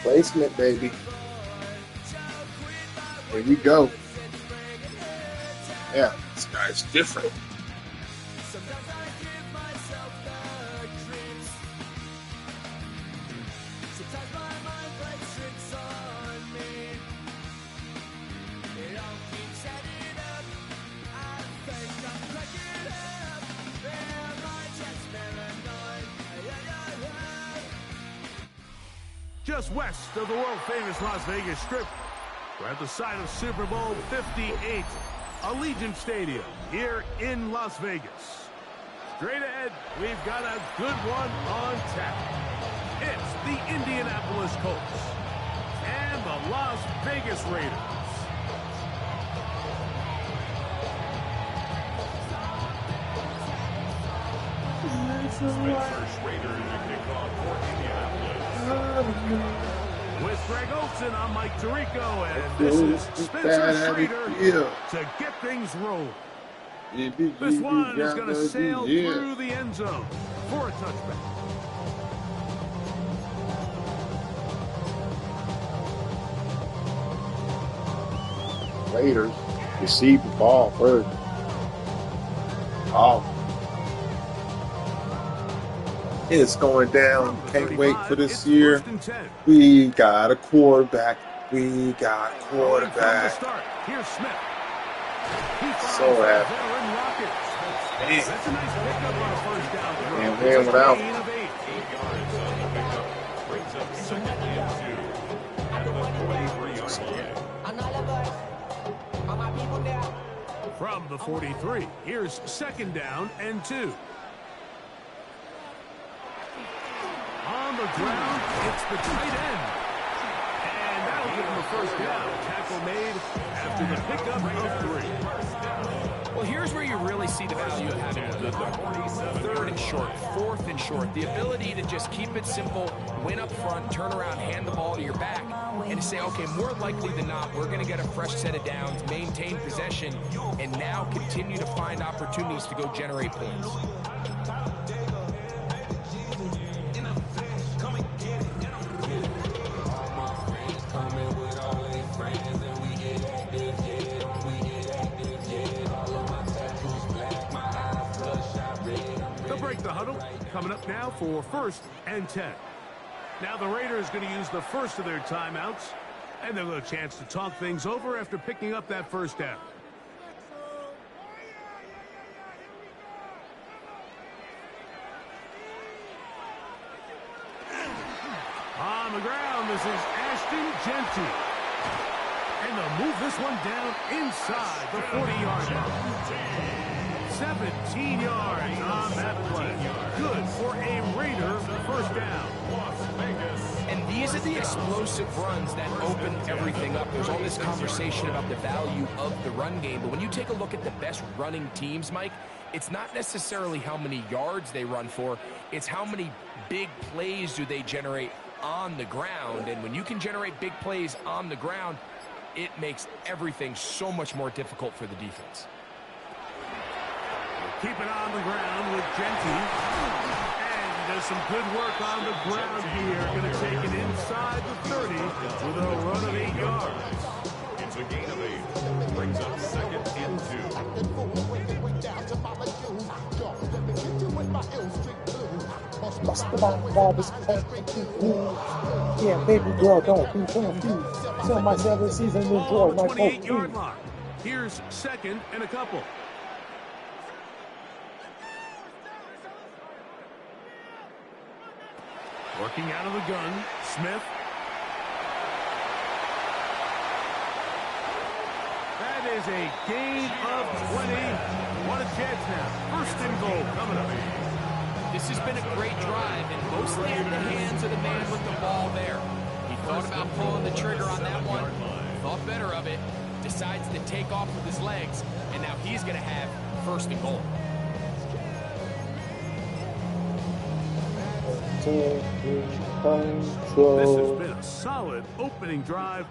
Placement, baby. There we go. Yeah, this guy's different. Just west of the world-famous Las Vegas Strip, we're at the site of Super Bowl 58, Allegiant Stadium here in Las Vegas. Straight ahead, we've got a good one on tap. It's the Indianapolis Colts and the Las Vegas Raiders. Spencer's Raiders to kick off for Indianapolis. With Greg Olson, I'm Mike Tirico, and this is Spencer Schrader to get things rolling. This one is going to sail through the end zone for a touchback. Raiders receive the ball first. Oh. It's going down. Can't wait for this year. We got a quarterback. We got a quarterback. Here's Smith. So happy. Man, man without. From the 43, here's second down and 2. On the ground, it's the tight end. And that'll give him the first down. Tackle made after the pickup of 3. Well, here's where you really see the value of having a good run. 3rd and short, 4th and short. The ability to just keep it simple, win up front, turn around, hand the ball to your back, and to say, okay, more likely than not, we're going to get a fresh set of downs, maintain possession, and now continue to find opportunities to go generate points. The huddle coming up now for 1st and 10. Now the Raiders going to use the first of their timeouts, and they'll have a chance to talk things over after picking up that first down. On the ground, this is Ashton Genty. And they'll move this one down inside the 40-yard line. 17 yards on that play. Good for a Raider first down. And these are the explosive runs that open everything up. There's all this conversation about the value of the run game, but when you take a look at the best running teams, Mike, it's not necessarily how many yards they run for, it's how many big plays do they generate on the ground. And when you can generate big plays on the ground, it makes everything so much more difficult for the defense. Keep it on the ground with Genty. And he does some good work on the ground here. Going to take it inside the 30 with a run of 8 yards. It's a gain of 8. Brings up 2nd and 2. Yeah, baby girl, don't be confused. Tell myself this season to enjoy my 28-yard line. Here's 2nd and a couple. Working out of the gun, Smith. That is a gain of 20. What a chance now. 1st and goal coming up. This has been a great drive, and mostly in the hands of the man with the ball there. He thought about pulling the trigger on that one, thought better of it, decides to take off with his legs, and now he's going to have 1st and goal. This has been a solid opening drive,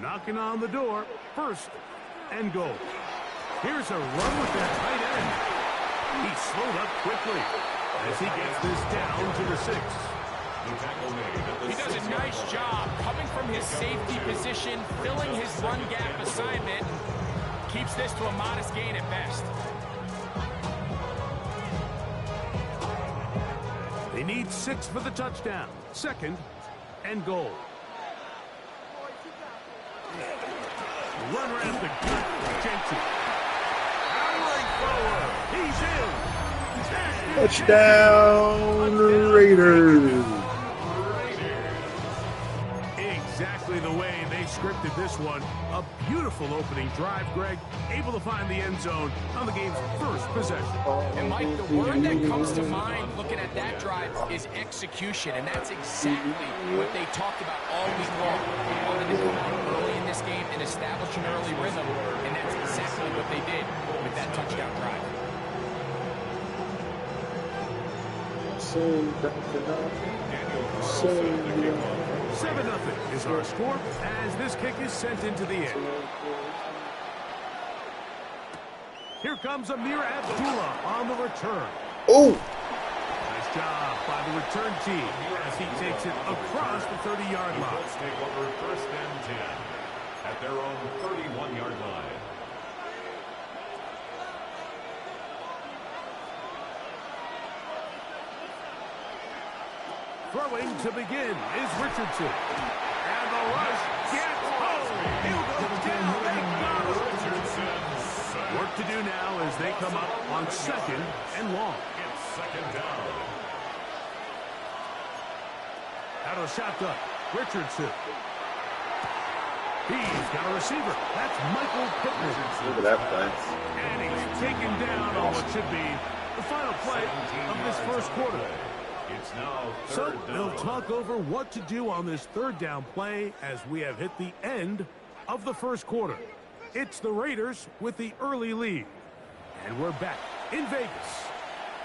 knocking on the door, 1st and goal. Here's a run with that tight end. He slowed up quickly as he gets this down to the 6. He does a nice job coming from his safety position, filling his run gap assignment. Keeps this to a modest gain at best. They need 6 for the touchdown. 2nd and goal. Runner at the gut, Jensen. Powering forward. He's in. Touchdown, Raiders. Exactly the way they scripted this one. A beautiful opening drive, Greg. Able to find the end zone on the game's first possession. And Mike, the word that comes to mind looking at that drive is execution, and that's exactly what they talked about all week long. They wanted to come out early in this game and establish an early rhythm, and that's exactly what they did with that touchdown drive. 7-0 is our score as this kick is sent into the air. Here comes Amir Abdullah on the return. Oh! Nice job by the return team as he takes it across the 30-yard line. Let's take over 1st and 10 at their own 31-yard line. Throwing to begin is Richardson. And the rush gets home. He'll go down. They got him. Work to do now as they come up on 2nd and long. It's 2nd down. Out of shotgun, Richardson. He's got a receiver. That's Michael Pittman. Look at that play. And he's taken down on what should be the final play of this first quarter. It's now So 3rd down. they'll talk over what to do on this 3rd down play as we have hit the end of the first quarter. It's the Raiders with the early lead. And we're back in Vegas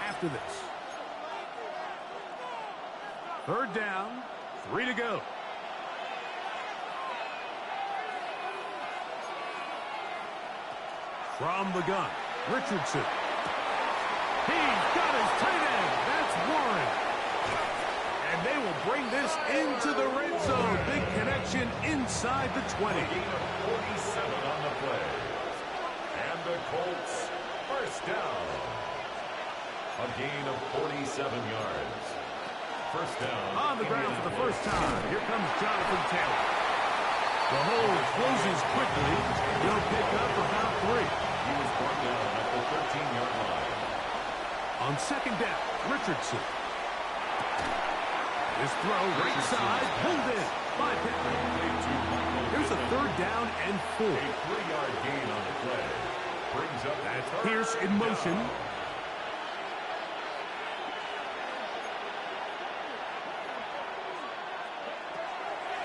after this. 3rd down, 3 to go. From the gun, Richardson. He's got his tight end. That's Warren. And they will bring this into the red zone. Big connection inside the 20. A gain of 47 on the play. And the Colts, 1st down. A gain of 47 yards. 1st down. On the ground for the first time. Here comes Jonathan Taylor. The hole closes quickly. He'll pick up about 3. He was brought down at the 13-yard line. On 2nd down, Richardson. This throw right side, pulled in by Pittman. Here's a 3rd down and 4. A 3-yard gain on the play. Brings up That's 3rd Pierce in motion. down.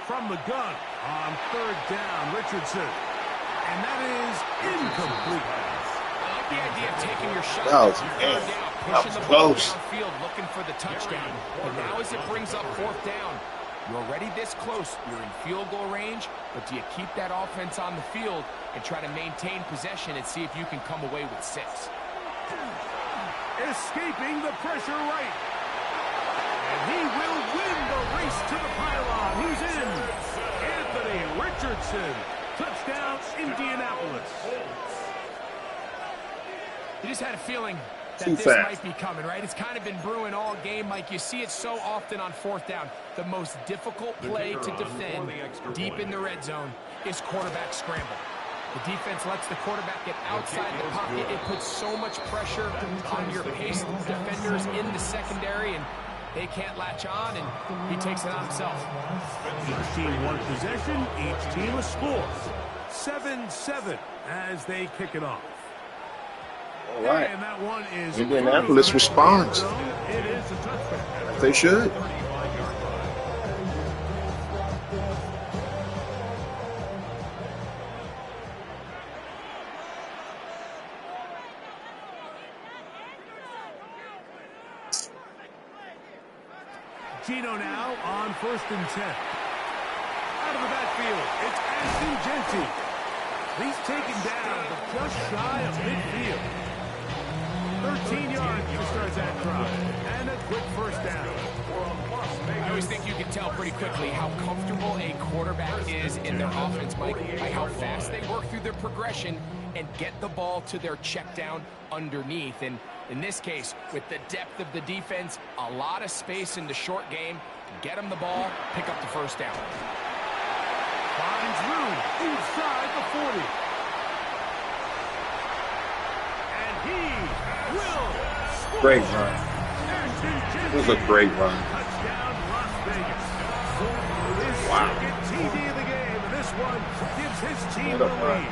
From the gun on 3rd down, Richardson. And that is incomplete. I like the idea of taking your shot. That was on 3rd down, that pushing was the ball close. downfield, looking for the touchdown. But now as it brings up 4th down, you're already this close. You're in field goal range, but do you keep that offense on the field and try to maintain possession and see if you can come away with 6? Escaping the pressure right. And he will win the race to the pylon. He's in. Anthony Richardson. Touchdown, Indianapolis. You just had a feeling that Too this fast. might be coming, right? It's kind of been brewing all game, Mike. You see it so often on 4th down. The most difficult play to defend deep in the red zone is quarterback scramble. The defense lets the quarterback get outside the pocket. It puts so much pressure on your paced defenders in the secondary, and they can't latch on, and he takes it on himself. Each team one possession, each team a score. 7-7 as they kick it off. All right. And that one is Indianapolis through. responds. It is a touchback. As they should. Gino now on 1st and 10. Out of the backfield, it's Ashton Genty. He's taken down but just shy of midfield. 13 yards. start that drive. And a quick first down. I always think you can tell pretty quickly how comfortable a quarterback is in their offense, Mike, by how fast they work through their progression and get the ball to their check down underneath. And in this case, with the depth of the defense, a lot of space in the short game, get them the ball, pick up the first down. Finds room inside the 40. And he will score. Great run. It was a great run. Touchdown, Las Vegas. His Wow. second TD of the game, and this one gives his team the What a run. lead.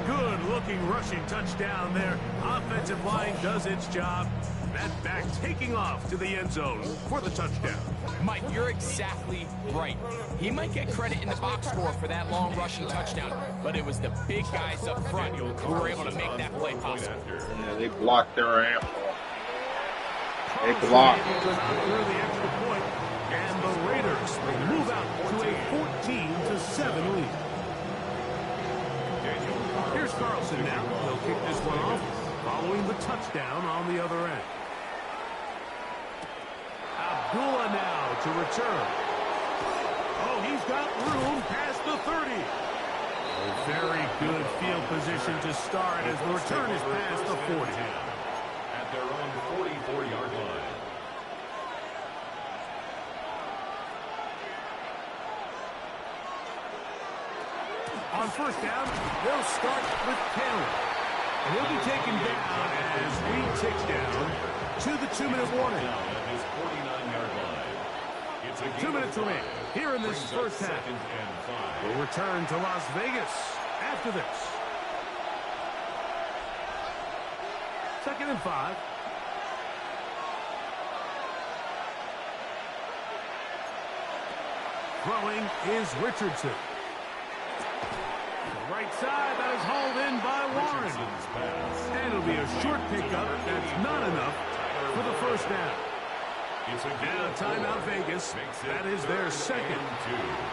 Good-looking rushing touchdown there. Offensive line does its job. That back taking off to the end zone for the touchdown. Mike, you're exactly right. He might get credit in the box score for that long rushing touchdown, but it was the big guys up front who were able to make that play possible. Yeah, they blocked their amp. They blocked. Through the extra point, and the Raiders will move out to a 14-7 lead. Here's Carlson now. He'll kick this one off, following the touchdown on the other end. Abdullah now to return. Oh, he's got room past the 30. A very good field position to start as the return is past the 40. At their own 44-yard line. On first down, they'll start with Taylor. And he'll be taken down as we tick down to the 2-minute warning. At his 49-yard line. It's a 2 minutes remaining here in this first half. Second and 5. We'll return to Las Vegas after this. 2nd and 5. Throwing is Richardson. Right side, that is hauled in by Warren. And it'll be a short pickup. That's not enough for the first down. Now timeout Vegas. That is their second.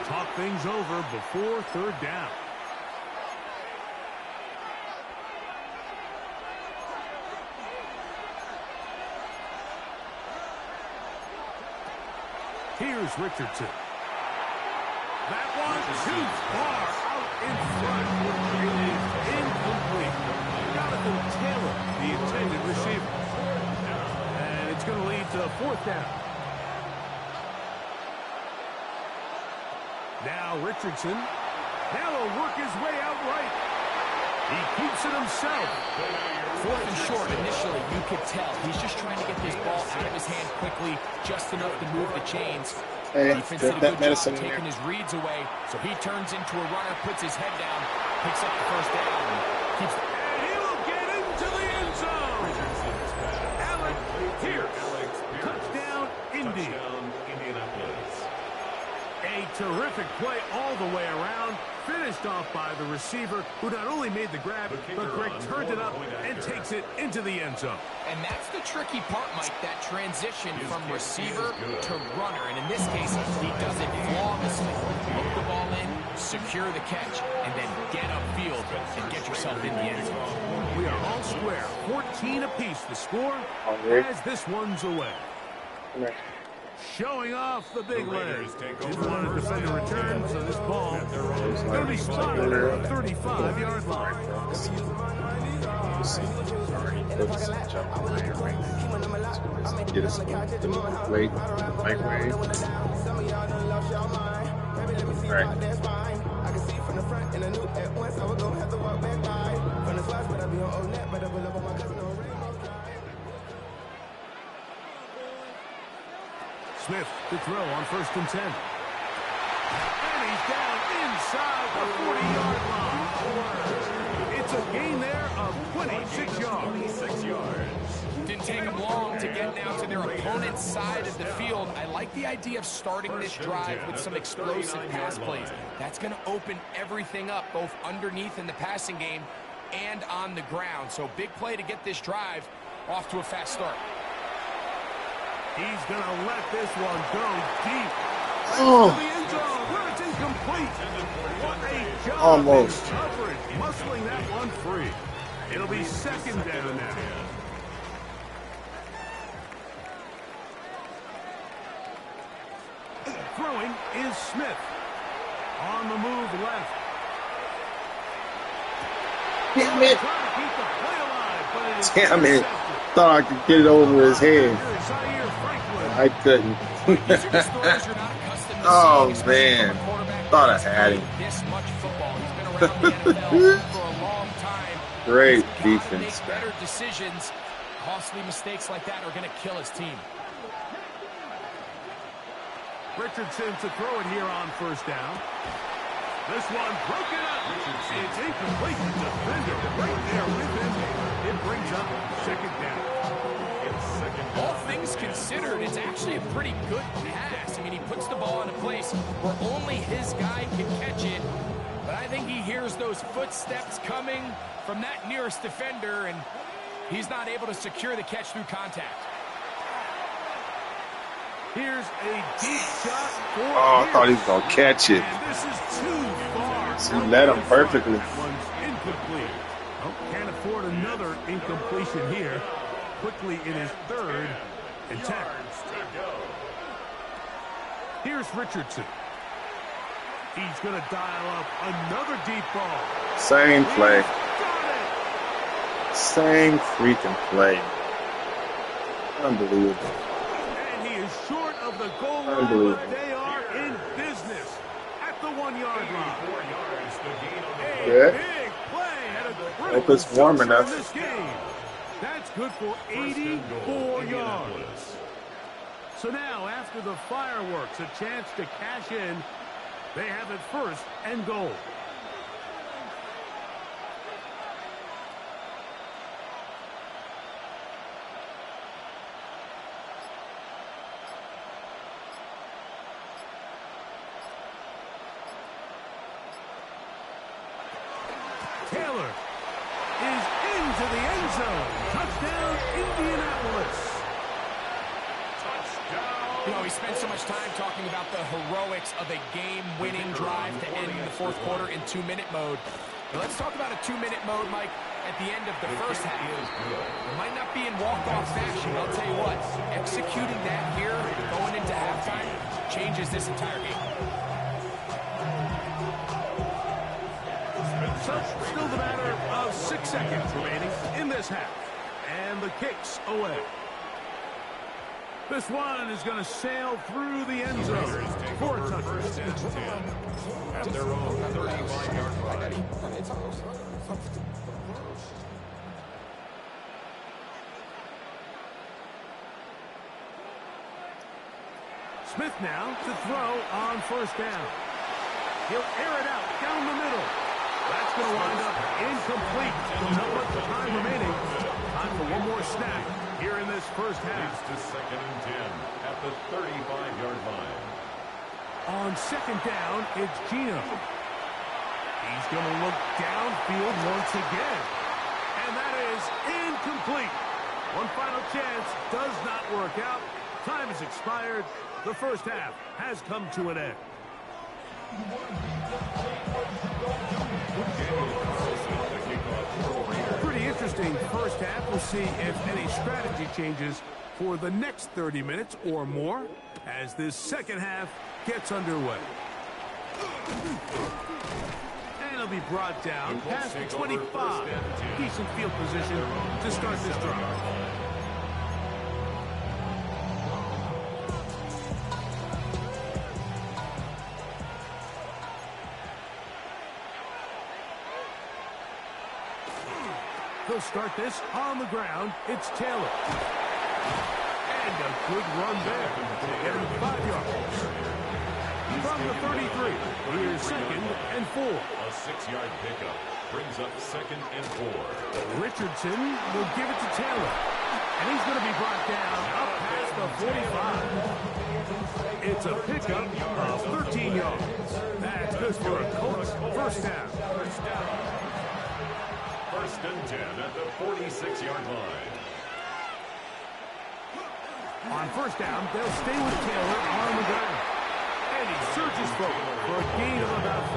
Talk things over before third down. Here's Richardson. That one too far out in front. It is incomplete. Jonathan Taylor, the intended receiver. And it's going to lead to fourth down. Now Richardson. Now he'll work his way out right. He keeps it himself. 4th and short, initially, you could tell. He's just trying to get this ball out of his hand quickly, just enough to move the chains. Hey, Defense did a that good medicine job in taking there. his reads away, so he turns into a runner, puts his head down, picks up the first down, and keeps the... And he will get into the end zone. Alec Pierce. Touchdown, Indy. Touchdown, Indianapolis. A terrific play all the way around. Finished off by the receiver, who not only made the grab, but Greg turned it up and takes it into the end zone. And that's the tricky part, Mike, that transition from receiver to runner. And in this case, he does it flawlessly. Look the ball in, secure the catch, and then get upfield and get yourself in the end zone. We are all square. 14 apiece the score as this one's away. Showing off the big leg. Just wanted to defend a return, so this ball going to be spotted at the 35-yard line. Get us the weight, microwave. All right. Smith to throw on 1st and 10. And he's down inside the 40-yard line. It's a gain there of 26 yards. 26 yards. Didn't take them long to get now to their opponent's side of the field. I like the idea of starting this drive with some explosive pass plays. That's going to open everything up, both underneath in the passing game and on the ground. So big play to get this drive off to a fast start. He's going to let this one go deep. Oh. To the end zone where it's incomplete. What a job Almost. in coverage, muscling that one free. It'll be second down now. Throwing is Smith. On the move left. Damn it. Trying to keep the play alive, but it is Damn it. intercepted. Thought I could get it over his head. I couldn't. These are just throws you're not accustomed to Oh, seeing, especially man. from a quarterback Thought I that's had played him. this much football. He's been around the NFL for a long time. Great He's gotta defense. make better decisions. Costly mistakes like that are going to kill his team. Richardson to throw it here on first down. This one broken up. It's incomplete. Defender right there with him. It brings up second down. All things considered, it's actually a pretty good pass. I mean, he puts the ball in a place where only his guy can catch it. But I think he hears those footsteps coming from that nearest defender, and he's not able to secure the catch through contact. Here's a deep shot for Oh, I thought he was going to catch it. And this is too far. He led him perfectly. That one's incomplete. Oh, can't afford another incompletion here. Quickly in his third and 10. Here's Richardson. He's going to dial up another deep ball. Same play. Got it. Same freaking play. Unbelievable. And he is short of the goal line, Unbelievable. but they are in business at the 1-yard line. A Yeah. big play and a Hope critical it's warm juncture enough. in this game. That's good for 84 yards. So now, after the fireworks, a chance to cash in. They have it first and goal. Taylor is into the end zone. Touchdown, Indianapolis. You know, he spent so much time talking about the heroics of a game-winning drive to end the fourth quarter in 2-minute mode. But let's talk about a 2-minute mode, Mike, at the end of the first half. It might not be in walk-off fashion, I'll tell you what. Executing that here, going into halftime, changes this entire game. So, still the matter of 6 seconds remaining in this half. And the kick's away. This one is going to sail through the end zone for a touchdown. At their own 35-yard line. Smith now to throw on first down. He'll air it out down the middle. That's going to wind up incomplete. Not much time remaining. Time for one more snap here in this first half. To second and 10 at the 35-yard line. On second down, it's Gino. He's going to look downfield once again. And that is incomplete. One final chance does not work out. Time has expired. The first half has come to an end. Pretty interesting first half. We'll see if any strategy changes for the next 30 minutes or more as this second half gets underway. And it'll be brought down past the 25. Decent field position to start this drive. They'll start this on the ground. It's Taylor. And a good run there. Get him 5 yards. From the 33, here's second and 4. A 6-yard pickup brings up second and 4. Richardson will give it to Taylor. And he's going to be brought down up past the 45. It's a pickup of 13 yards. That's good for a Colts first down. First and 10 at the 46-yard line. On first down, they'll stay with Taylor on the ground. And he surges forward for a gain of about 5.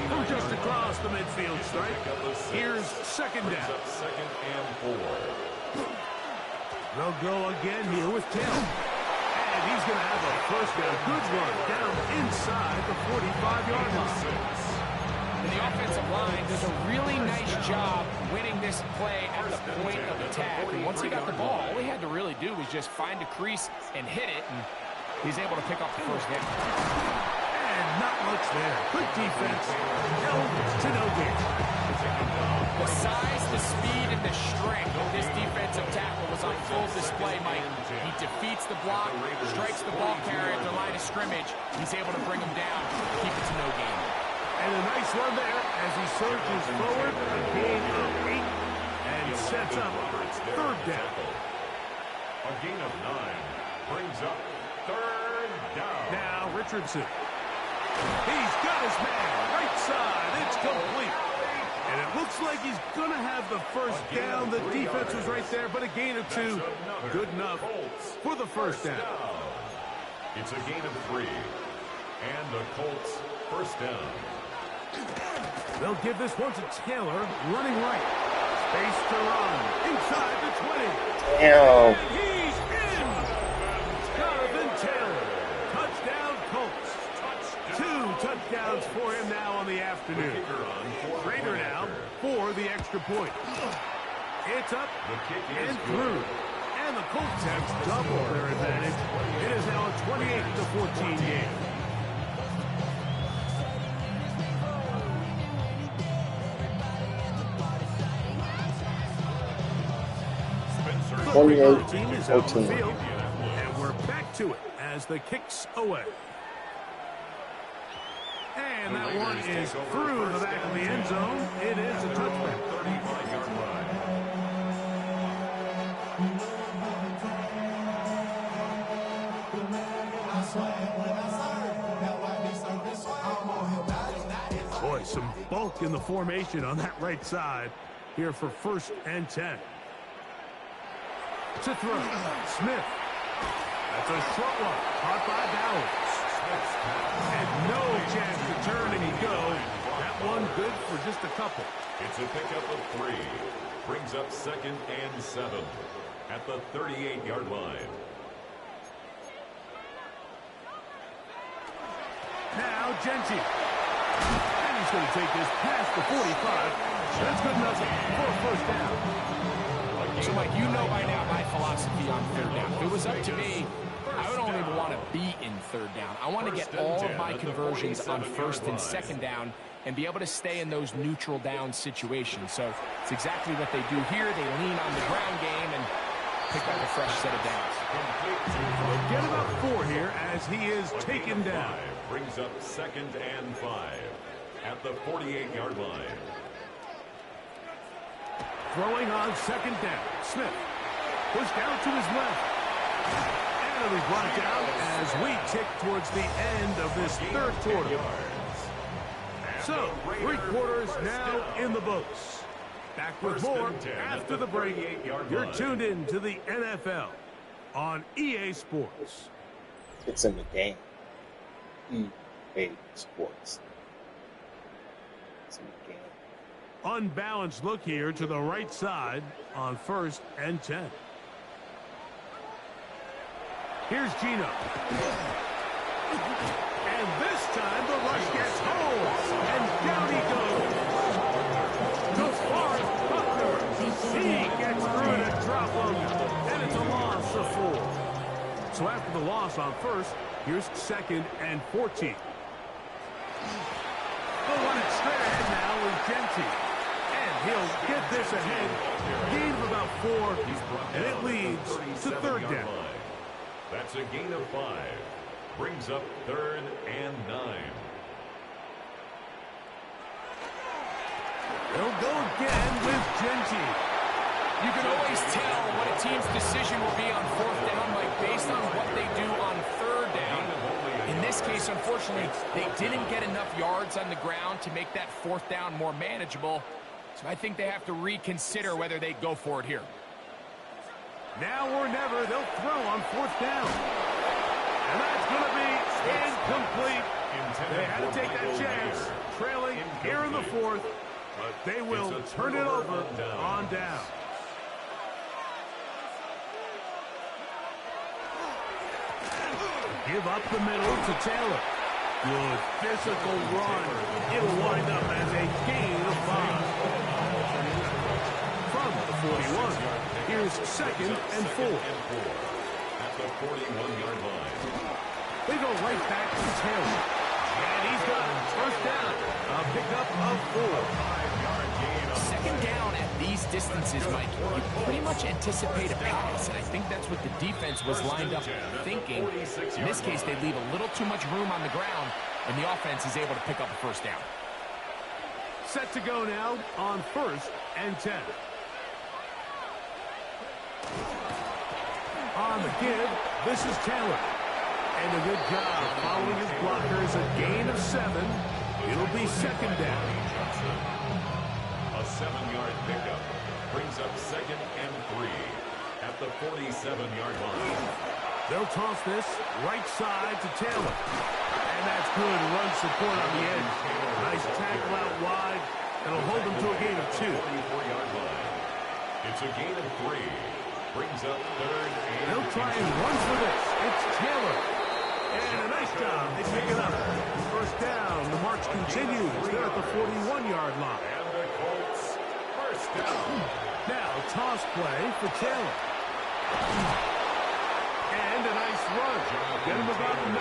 From just across across the midfield stripe. Here's second down. Second and 4. They'll go again here with Taylor. And he's going to have a first down. Good run down inside the 45-yard line. And the offensive line does a really nice job winning this play at the point of attack. And once he got the ball, all he had to really do was just find a crease and hit it, and he's able to pick up the first down. And not much there. Good defense. Held to no gain. The size, the speed, and the strength of this defensive tackle was on full display, Mike. He defeats the block, strikes the ball carrier at the line of scrimmage. He's able to bring him down, keep it to no gain. And a nice run there as he surges forward, a gain of 8, and sets up third down. A gain of 9 brings up third down. Now Richardson. He's got his man, right side, it's complete. And it looks like he's going to have the first down. The defense was right there, but a gain of 2. Good enough for the first down. It's a gain of 3. And the Colts first down. They'll give this one to Taylor, running right. Space to run, inside the 20. Damn. And he's in! Jonathan Taylor, touchdown Colts. 2 touchdowns for him now on the afternoon. Trader now for the extra point. It's up and through. And the Colts have doubled their advantage. It is now a 28-14 game. 28-14. And we're back to it as the kick's away. And that one is through the back of the end zone. It is a touchback. 35-yard line. Boy, some bulk in the formation on that right side here for 1st and 10. To throw, Smith. That's a short one, caught by Bowers. And no chance to turn, and he goes. That one good for just a couple. It's a pickup of 3. Brings up 2nd and 7 at the 38-yard line. Now Genty. And he's going to take this past the 45. That's good enough for a first down. So, Mike, you know by now my philosophy on third down. If it was up to me, I don't even want to be in third down. I want to get all of my conversions on 1st and 2nd down and be able to stay in those neutral down situations. So it's exactly what they do here. They lean on the ground game and pick up a fresh set of downs. We'll get about 4 here as he is taken down. Brings up 2nd and 5 at the 48-yard line. Throwing on 2nd down. Smith pushed out to his left. And it'll be brought down as we tick towards the end of this 3rd quarter. So, 3 quarters now in the books. Back with more after the break. You're tuned in to the NFL on EA Sports. It's in the game. EA Sports. It's in the game. Unbalanced look here to the right side on 1st and 10. Here's Gino. And this time the rush gets home. And down he goes. To Forrest Buckner. He gets through it and drop him. And it's a loss of 4. So after the loss on 1st, here's 2nd and 14. They'll run it straight ahead now with Genty. And he'll get this ahead. Gain of about 4. And it leads to 3rd down. That's a gain of 5. Brings up 3rd and 9. They'll go again with Genty. You can always tell what a team's decision will be on 4th down, Mike, based on what they do on 3rd down. In this case, unfortunately, they didn't get enough yards on the ground to make that 4th down more manageable. So I think they have to reconsider whether they go for it here. Now or never, they'll throw on 4th down. And that's going to be incomplete. They had to take that chance, trailing here in the fourth, but they will turn it over on down. Give up the middle to Taylor. Good physical run. It'll wind up as a gain of 5. From the 41, here's 2nd and 4. At the 41-yard line. They go right back to Taylor. And he's got him. First down. A pickup of 4. 5-yard gain. Second down at these distances, Mike, you pretty much anticipate a pass, and I think that's what the defense was lined up thinking. In this case, they leave a little too much room on the ground, and the offense is able to pick up a first down. Set to go now on 1st and 10. On the give, this is Taylor. And a good job following his blockers, a gain of 7. It'll be 2nd down. A 7-yard pickup brings up 2nd and 3 at the 47-yard line. They'll toss this right side to Taylor. And that's good run support on the edge. Nice tackle out wide. It'll hold them to a gain of 2. 44-yard line. It's a gain of 3. Brings up 3rd and... They'll try and run for this. It's Taylor. And a nice job. They pick it up. First down. The march continues. They're at the 41-yard line. And the Colts, first down. Now, toss play for Taylor. And a nice run. Get him about 9.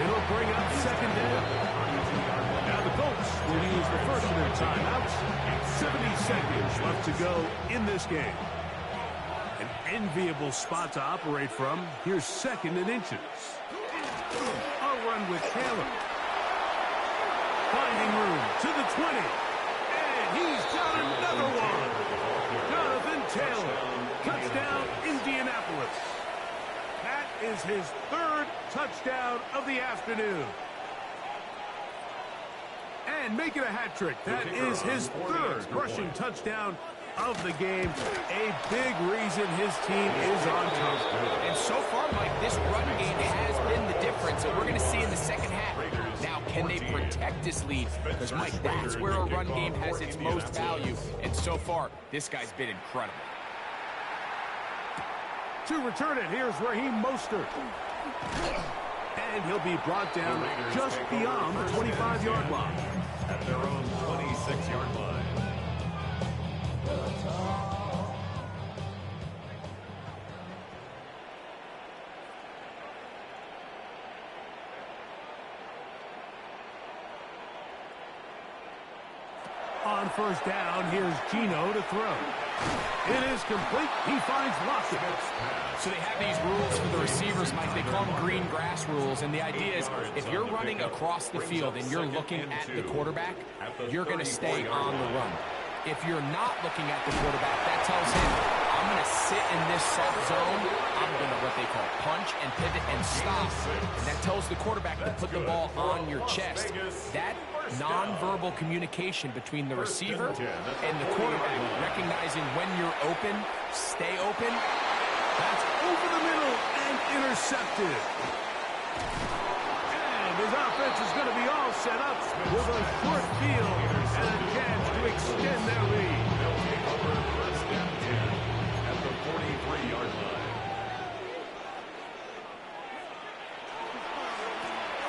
It'll bring up 2nd down. Now the Colts will use the first of their timeouts. 70 seconds left to go in this game. An enviable spot to operate from. Here's 2nd and inches. A run with Taylor. Finding room to the 20. And he's got another one. Jonathan Taylor. Touchdown, Indianapolis. That is his 3rd touchdown of the afternoon. And make it a hat trick. That is his 3rd rushing touchdown of the game. A big reason his team is on top. And so far, Mike, this run game has been the difference, and we're going to see in the second half. Now, can they protect this lead? Because, Mike, that's where a run game has its most value. And so far, this guy's been incredible. To return it, here's Raheem Mostert. And he'll be brought down just beyond the 25-yard line. At their own 26-yard line. On first down, here's Gino to throw. It is complete. He finds Lockett. So they have these rules for the receivers, Mike. They call them green grass rules. And the idea is if you're running across the field and you're looking at the quarterback, you're going to stay on the run. If you're not looking at the quarterback, that tells him, I'm going to sit in this soft zone. I'm going to what they call punch and pivot and stop. And that tells the quarterback to put the ball on your chest. That nonverbal communication between the receiver and the quarterback, recognizing when you're open, stay open. That's over the middle and intercepted. And his offense is going to be all set up with a short field and a chance to extend their lead. They'll take over first and 10 at the 43-yard line.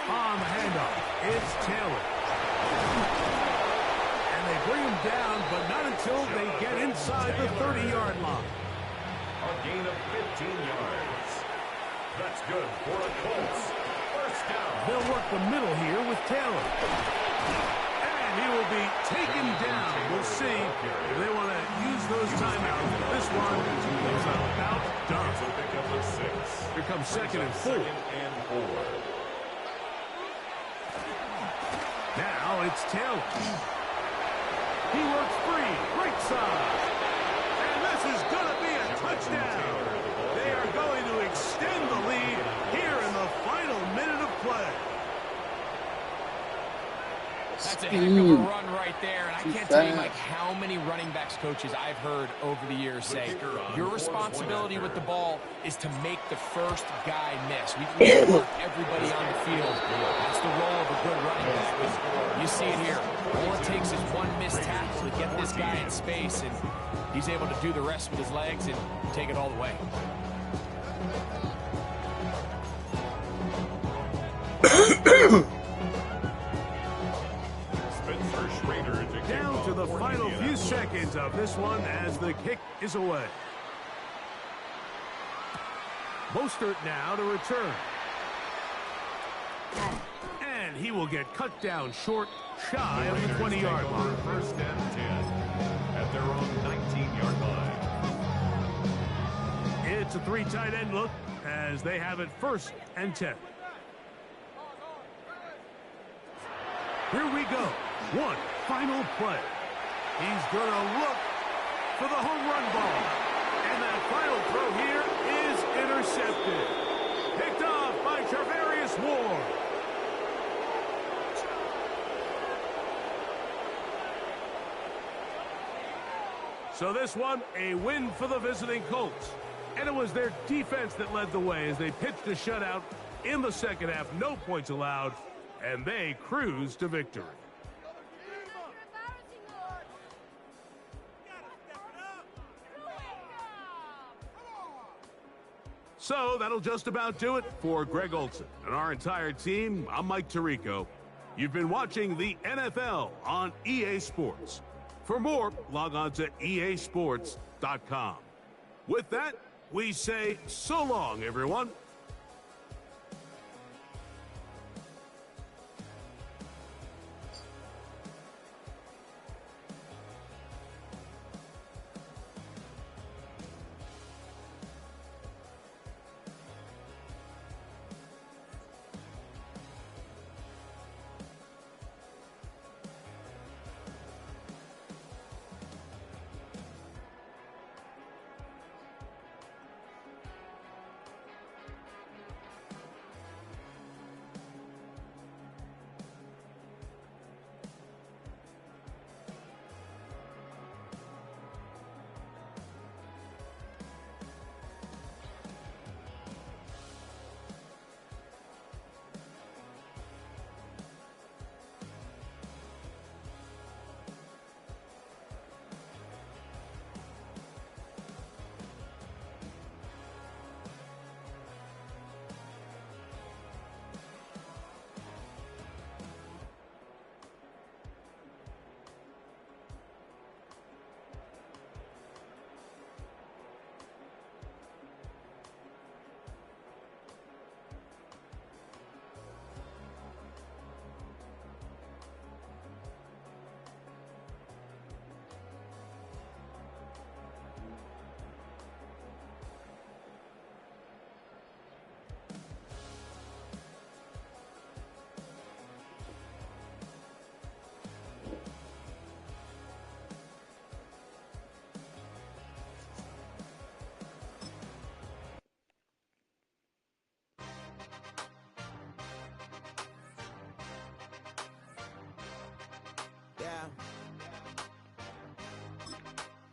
On the handoff, it's Taylor. And they bring him down, but not until they get inside the 30-yard line. A gain of 15 yards. That's good for the Colts. First down. They'll work the middle here with Taylor. And he will be taken down. We'll see if they want to use those timeouts. This one is about done. It's a pickup of 6. Here comes 2nd and 4. 2nd and 4. Now it's Taylor. He works free, right side. And this is going to be a touchdown. They are going to extend the lead here in the final minute of play. That's a heck of a run right there, and I Too can't tell you, fast. Mike, how many running backs coaches I've heard over the years say, your responsibility with the ball is to make the first guy miss. We can work everybody on the field. That's the role of a good running back. You see it here. All it takes is one missed tackle to get this guy in space, and he's able to do the rest with his legs and take it all the way. Down to the final few seconds of this one as the kick is away. Mostert now to return. And he will get cut down short, shy of the 20-yard line. First and 10 at their own 19-yard line. It's a three tight end look as they have it first and 10. Here we go. One final play. He's going to look for the home run ball. And that final throw here is intercepted. Picked off by Charvarius Ward. So this one, a win for the visiting Colts. And it was their defense that led the way as they pitched a shutout in the second half. No points allowed, and they cruised to victory. So that'll just about do it for Greg Olson and our entire team. I'm Mike Tirico. You've been watching the NFL on EA Sports. For more, log on to easports.com. With that, we say so long, everyone.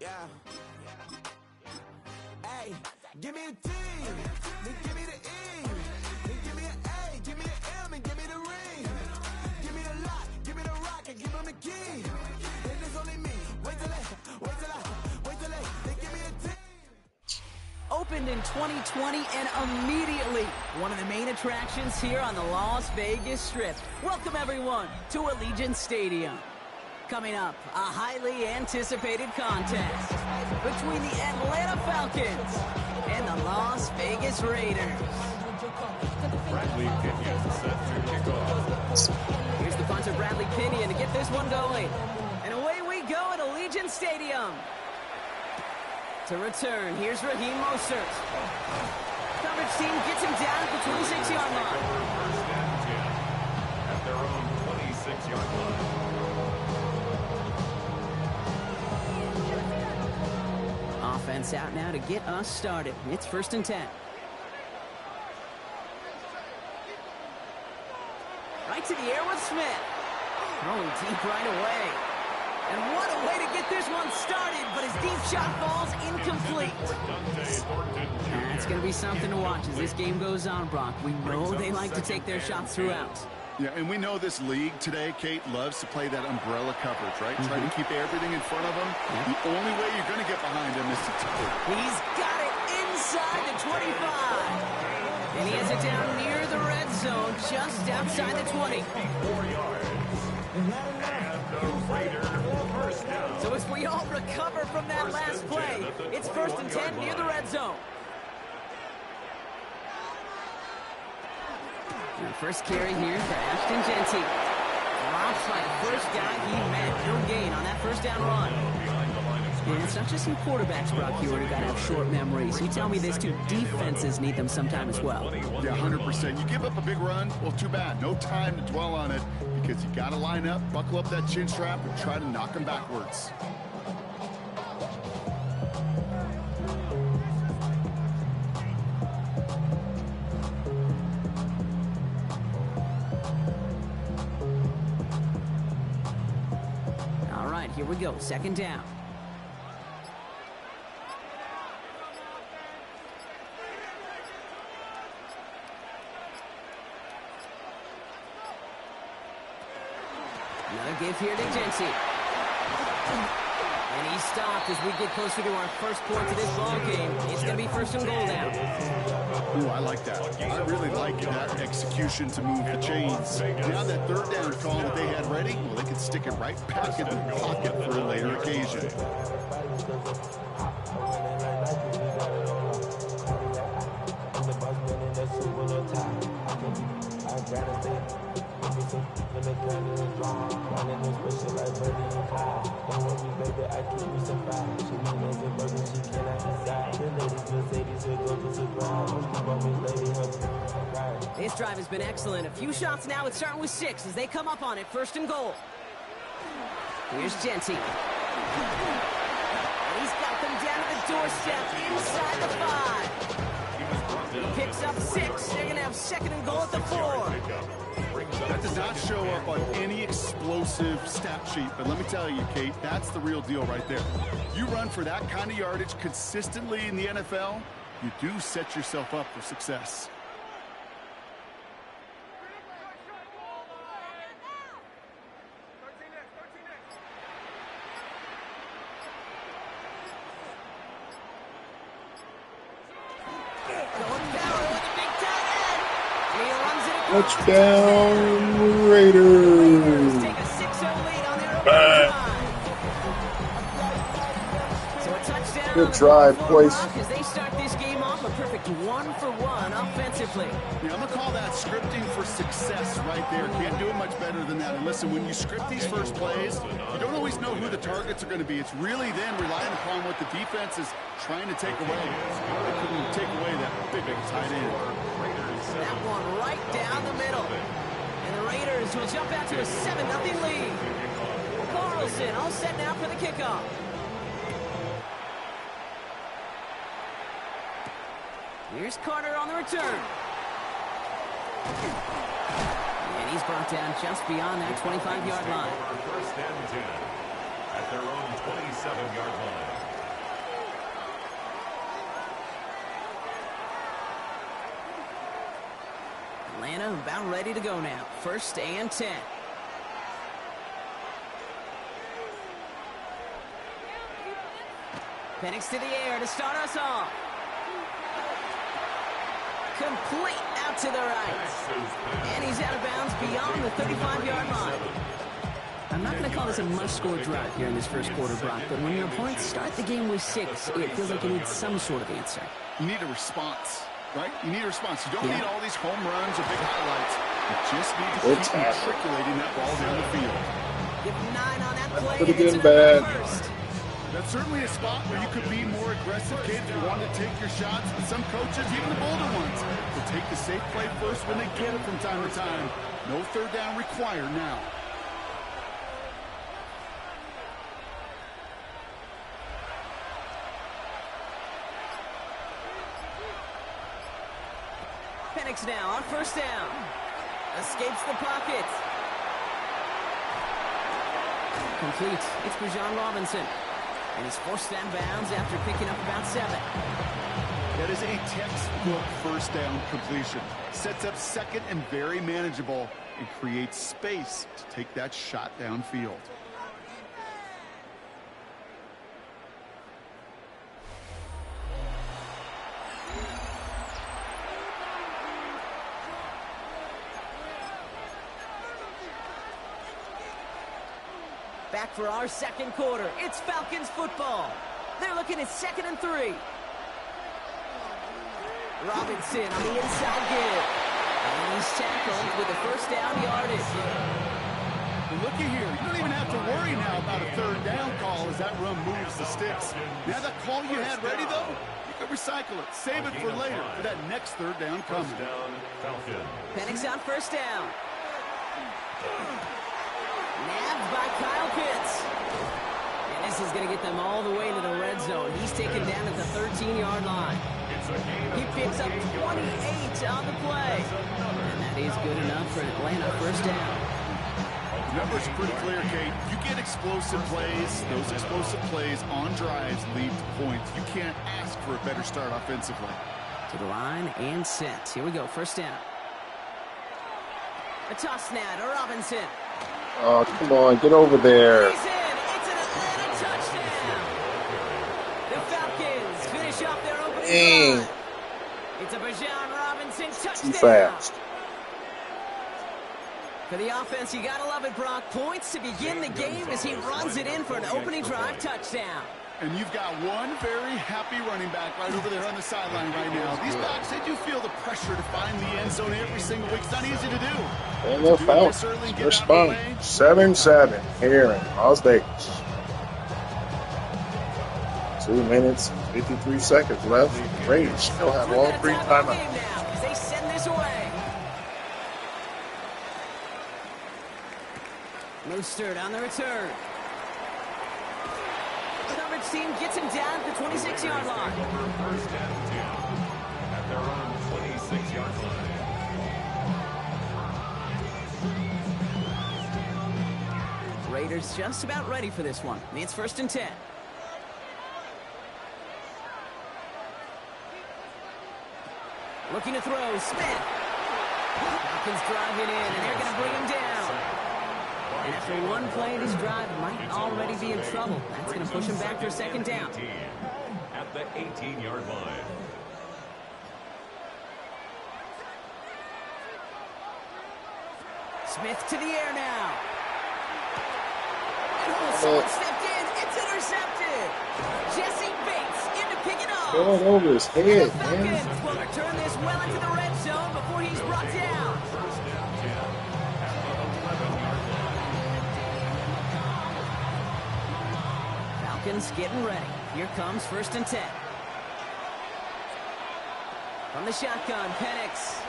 Yeah. Hey, give me a T, then give me the E, then give me an A, give me an M, and give me the ring. Give me the lock, give me the rock, and give them the key. And it's only me. Wait till they give me a T. Opened in 2020 and immediately one of the main attractions here on the Las Vegas Strip. Welcome everyone to Allegiant Stadium. Coming up, a highly anticipated contest between the Atlanta Falcons and the Las Vegas Raiders. Bradley Pinion set to kick off. Here's the punter, Bradley Pinion, to get this one going. And away we go at Allegiant Stadium. To return, here's Raheem Mostert. Coverage team gets him down at the 26-yard line. First and 10 at their own 26-yard line. Offense out now to get us started. It's 1st and 10. Right to the air with Smith. Throwing deep right away. And what a way to get this one started, but his deep shot falls incomplete. That's going to be something to watch as this game goes on, Brock. We know they like to take their shots throughout. Yeah, and we know this league today, Kate, loves to play that umbrella coverage, right? Try to keep everything in front of him. The only way you're going to get behind him is to He's got it inside the 25. And he has it down near the red zone, just outside the 20. 4 yards. And the Raiders first down. So as we all recover from that last play, it's 1st and 10 near the red zone. And first carry here for Ashton Genty. Drops by the first guy he met. No gain on that first down run. And it's not just some quarterbacks, Brock, you already got to have short memories. You tell me these two defenses need them sometime as well. Yeah, 100%. You give up a big run, well, too bad. No time to dwell on it because you got to line up, buckle up that chin strap, and try to knock them backwards. All right, here we go. 2nd down. Another give here to Genty. And he's stopped as we get closer to our first point to this ball game. It's going to be 1st and goal now. Ooh, I like that. I really like that execution to move the chains. Now that 3rd down call that they had ready, well, they can stick it right back in the pocket for a later occasion. This drive has been excellent. A few shots now. It's starting with 6 as they come up on it. 1st and goal. Here's Genty. And he's got them down to the doorstep inside the 5. He picks up 6. They're going to have 2nd and goal at the 4. That does not show up on any explosive stat sheet, but let me tell you, Kate, that's the real deal right there. You run for that kind of yardage consistently in the NFL, you do set yourself up for success. Touchdown, Raiders. Take a 6-0 lead on their Bang. So a touchdown Good on the drive, board boys. block as they start this game off a perfect 1-for-1 offensively. Yeah, I'm going to call that scripting for success right there. Can't do it much better than that. And listen, when you script these first plays, you don't always know who the targets are going to be. It's really then relying upon what the defense is trying to take away. They couldn't take away that big tight end. That one right down the middle. And the Raiders will jump out to a 7-0 lead. Carlson all set now for the kickoff. Here's Carter on the return. And he's brought down just beyond that 25-yard line. 1st and 10 at their own 27-yard line. Atlanta about ready to go now. 1st and 10. Penix to the air to start us off. Complete out to the right. And he's out of bounds beyond the 35-yard line. I'm not going to call this a must-score drive here in this first quarter, Brock, but when your opponents start the game with 6, it feels like you need some sort of answer. You need a response, right? You need a response. You don't need all these home runs or big highlights. You just need to keep matriculating that ball down the field. Give 9 on that play. Pretty And it's good, bad. first. That's certainly a spot where you could be more aggressive, kid, if you wanted to take your shots. But some coaches, even the bolder ones, will take the safe play first when they get it from time to time. No 3rd down required now. Penix now on 1st down. Escapes the pocket. complete. It's Bijan Robinson. And he's forced out of bounds after picking up about 7. That is a textbook first down completion. Sets up second and very manageable and creates space to take that shot downfield. Back for our second quarter. It's Falcons football. They're looking at 2nd and 3. Robinson on the inside give. And he's tackled with a first down yardage. Looky here. You don't even have to worry now about a third down call as that run moves the sticks. Now that call you had ready, though, you can recycle it. Save it for later for that next third down coming. First down, Falcons. Penix on first down. Nabbed by Kyle Pitts. And this is going to get them all the way into the red zone. He's taken down at the 13-yard line. He picks up 28 on the play. And that is good enough for Atlanta first down. The numbers are pretty clear, Kate. You get explosive plays. Those explosive plays on drives lead to points. You can't ask for a better start offensively. To the line and set. Here we go, first down. A toss now to Robinson. Oh, come on, get over there. He's in. It's an Atlanta touchdown. The Falcons finish off their opening drive. It's a Bijan Robinson touchdown. Too fast. For the offense, you gotta love it, Brock. Points to begin the game as he runs it in for an opening drive touchdown. And you've got one very happy running back right over there on the sideline right now. These backs, they do feel the pressure to find the end zone every single week. It's not easy to do. And the Falcons respond 7-7 here in Las Vegas. 2 minutes, 53 seconds left. Raiders still have all 3 timeouts. They send this away. Mostert on the return. Coverage team gets him down at the 26-yard line. First and 10 at their own 26-yard line. Raiders just about ready for this one. It's 1st and 10. Looking to throw, Smith. Falcons driving in, and they're going to bring him down. And after one play of his drive, might already be in trouble. That's going to push him back for a 2nd down. At the 18-yard line. Smith to the air now. Oh, someone stepped in. It's intercepted. Jesse Bates in to pick it up. Going over his head, man. Falcons will return this well into the red zone before he's brought down. First down 10 at the 11-yard line. Falcons getting ready. Here comes 1st and 10. From the shotgun, Penix.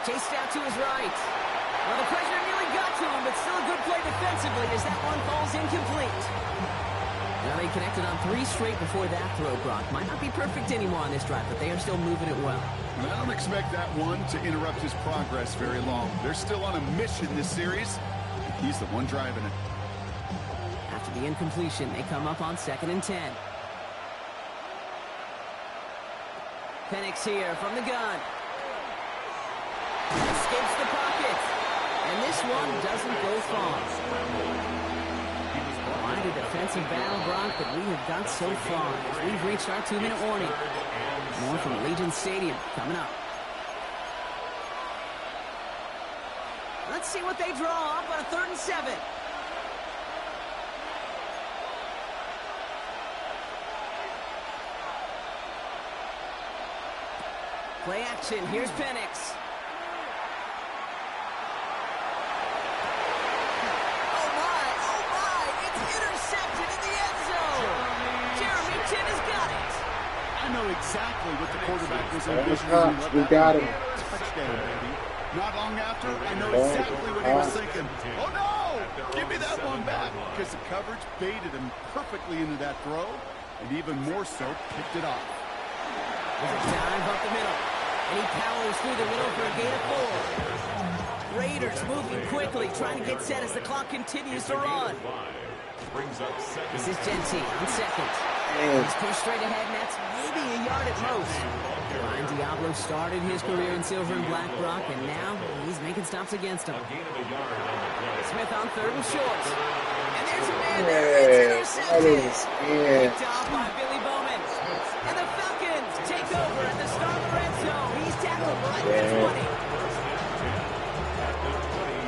Chased out to his right. Well, the pressure nearly got to him, but still a good play defensively as that one falls incomplete. Now they connected on 3 straight before that throw, Brock. Might not be perfect anymore on this drive, but they are still moving it well. And I don't expect that one to interrupt his progress very long. They're still on a mission this series. He's the one driving it. After the incompletion, they come up on 2nd and 10. Penix here from the gun. Escapes the pocket. And this one doesn't go far. Quite a defensive battle, Brock, that we have got so far. We've reached our 2-minute warning. More from Allegiant Stadium coming up. Let's see what they draw up on a 3rd and 7. Play action. Here's Penix. Oh, my. It's intercepted in the end zone. Jeremy Chin has got it. I know exactly what the quarterback was envisioning. We got him. Touchdown, baby. Not long after, I know exactly what he was thinking. Oh, no! Give me that one back. Because the coverage baited him perfectly into that throw, and even more so, picked it off. There's a dive up the middle. And he powers through the middle for a gain of 4. Raiders moving quickly, trying to get set as the clock continues to run. This is Genty on second. He's pushed straight ahead, and that's maybe a yard at most. Ryan Diablo started his career in silver and black, Brock, and now he's making stops against him. Smith on third and short. And there's a man there. It's intercepted. Picked off by Billy Bowman. And the Falcons take over at the start of the red zone. He's tackled right at the 20.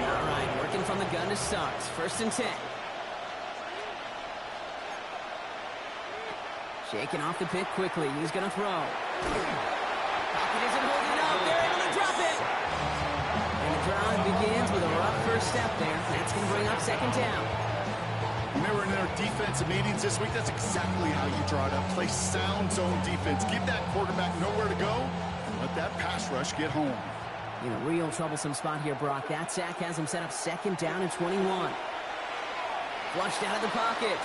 All right, working from the gun to start. First and 10. Shaking off the pick quickly. He's going to throw. Pocket isn't holding up. They're able to drop it. And the drive begins with a rough first step there. That's going to bring up second down. When they were in their defensive meetings this week, that's exactly how you draw it up. Play sound zone defense. Give that quarterback nowhere to go. And let that pass rush get home. In a real troublesome spot here, Brock. That sack has him set up second down and 21. Flushed out of the pocket.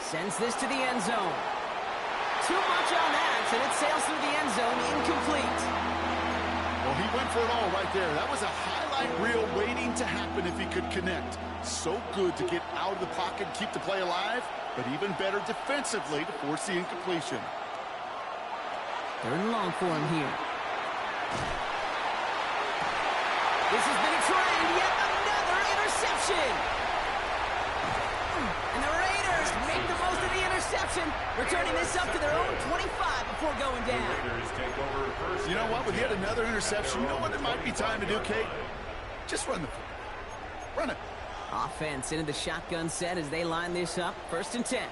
Sends this to the end zone. Too much on that, and it sails through the end zone, incomplete. Well, he went for it all right there. That was a highlight reel waiting to happen if he could connect. So good to get out of the pocket and keep the play alive, but even better defensively to force the incompletion. Third and long for him here. This has been a trend, yet another interception. And the Raiders make the most of the interception, returning this up to their own 25 before going down. You know what? With yet another interception, you know what it might be time to do, Kate? Just run the football. Run it. Offense into the shotgun set as they line this up. First and 10.